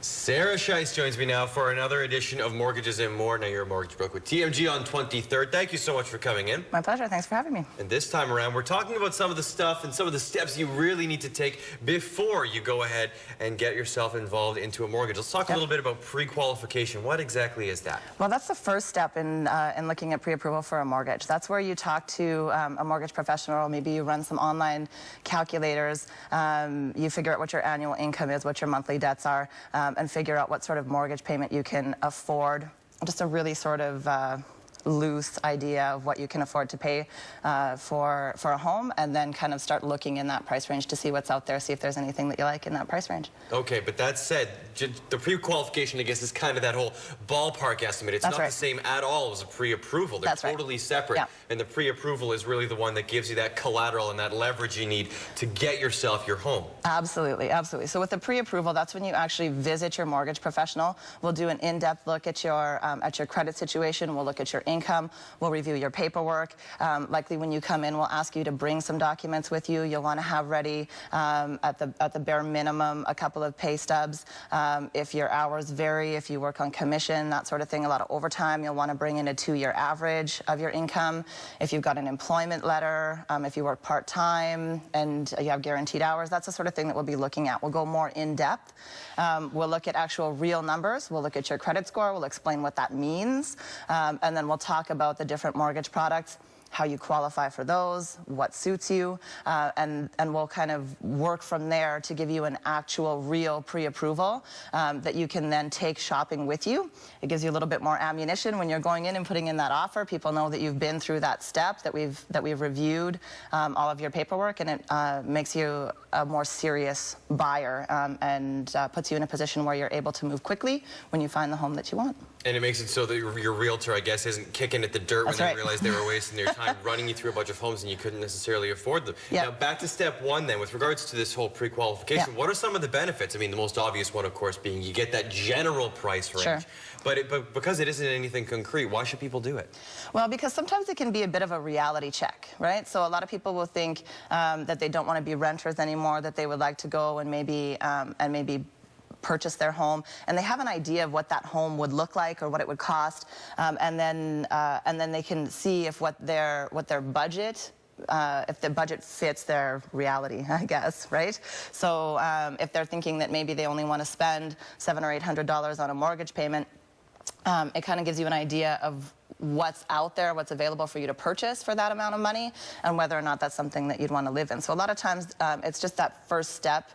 Sarah Scheist joins me now for another edition of Mortgages and More. Now you're a mortgage broker with TMG on 23rd. Thank you so much for coming in. My pleasure. Thanks for having me. And this time around, we're talking about some of the stuff and some of the steps you really need to take before you go ahead and get yourself involved into a mortgage. Let's talk a little bit about pre-qualification. What exactly is that? Well, that's the first step in looking at pre-approval for a mortgage. That's where you talk to a mortgage professional. Maybe you run some online calculators. You figure out what your annual income is, what your monthly debts are, and figure out what sort of mortgage payment you can afford. Just a really sort of loose idea of what you can afford to pay for a home, and then kind of start looking in that price range to see what's out there, see if there's anything that you like in that price range. Okay, but that said, the pre-qualification, I guess, is kind of that whole ballpark estimate. It's not the same at all as a pre-approval. They're totally separate. Yeah. And the pre-approval is really the one that gives you that collateral and that leverage you need to get yourself your home. Absolutely, absolutely. So with the pre-approval, that's when you actually visit your mortgage professional. We'll do an in-depth look at your credit situation. We'll look at your income. We'll review your paperwork. Likely when you come in, we'll ask you to bring some documents with you. You'll want to have ready, at the bare minimum, a couple of pay stubs. If your hours vary, if you work on commission, that sort of thing, a lot of overtime, you'll want to bring in a 2-year average of your income. If you've got an employment letter, if you work part-time and you have guaranteed hours, that's the sort of thing that we'll be looking at. We'll go more in depth. We'll look at actual real numbers. We'll look at your credit score. We'll explain what that means. And then we'll talk about the different mortgage products, how you qualify for those, what suits you, and we'll kind of work from there to give you an actual real pre-approval that you can then take shopping with you. It gives you a little bit more ammunition when you're going in and putting in that offer. People know that you've been through that step, that we've reviewed all of your paperwork, and it makes you a more serious buyer and puts you in a position where you're able to move quickly when you find the home that you want. And it makes it so that your realtor, I guess, isn't kicking at the dirt when they realize they were wasting their time running you through a bunch of homes and you couldn't necessarily afford them. Yep. Now, back to step one then, with regards to this whole pre-qualification, what are some of the benefits? I mean, the most obvious one, of course, being you get that general price range. Sure. But because it isn't anything concrete, why should people do it? Well, because sometimes it can be a bit of a reality check, right? So a lot of people will think that they don't want to be renters anymore, that they would like to go and maybe purchase their home, and they have an idea of what that home would look like or what it would cost, and then they can see if what their budget, if the budget fits their reality, I guess, right? So if they're thinking that maybe they only want to spend $700 or $800 on a mortgage payment, it kind of gives you an idea of what's out there, what's available for you to purchase for that amount of money, and whether or not that's something that you'd want to live in. So a lot of times it's just that first step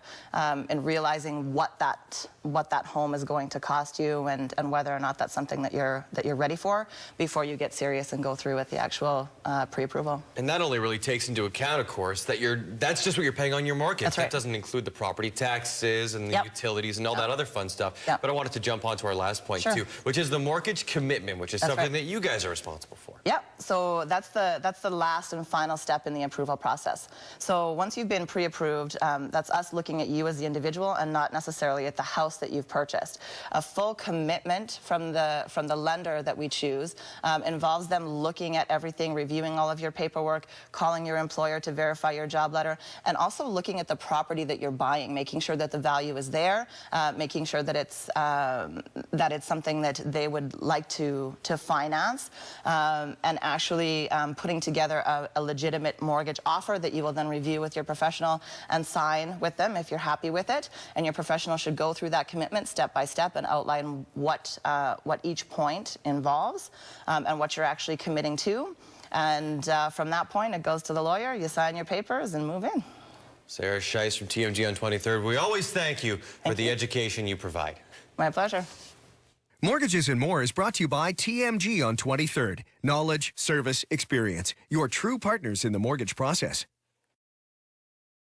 in realizing what that home is going to cost you, and whether or not that's something that you're ready for before you get serious and go through with the actual pre-approval. And that only really takes into account, of course, that that's just what you're paying on your mortgage. That's right. That doesn't include the property taxes and the utilities and all that other fun stuff. But I wanted to jump on to our last point too, which is the mortgage commitment, which is something that you guys are responsible for. Yep. So that's the last and final step in the approval process. So once you've been pre-approved, that's us looking at you as the individual and not necessarily at the house that you've purchased. A full commitment from the lender that we choose involves them looking at everything, reviewing all of your paperwork, calling your employer to verify your job letter, and also looking at the property that you're buying, making sure that the value is there, making sure that it's something that they would like to finance, and actually putting together a legitimate mortgage offer that you will then review with your professional and sign with them if you're happy with it. And your professional should go through that commitment step by step and outline what each point involves and what you're actually committing to. And from that point, it goes to the lawyer, you sign your papers and move in. Sarah Scheist from TMG on 23rd. We always thank you for the education you provide. My pleasure. Mortgages and More is brought to you by TMG on 23rd. Knowledge, service, experience. Your true partners in the mortgage process.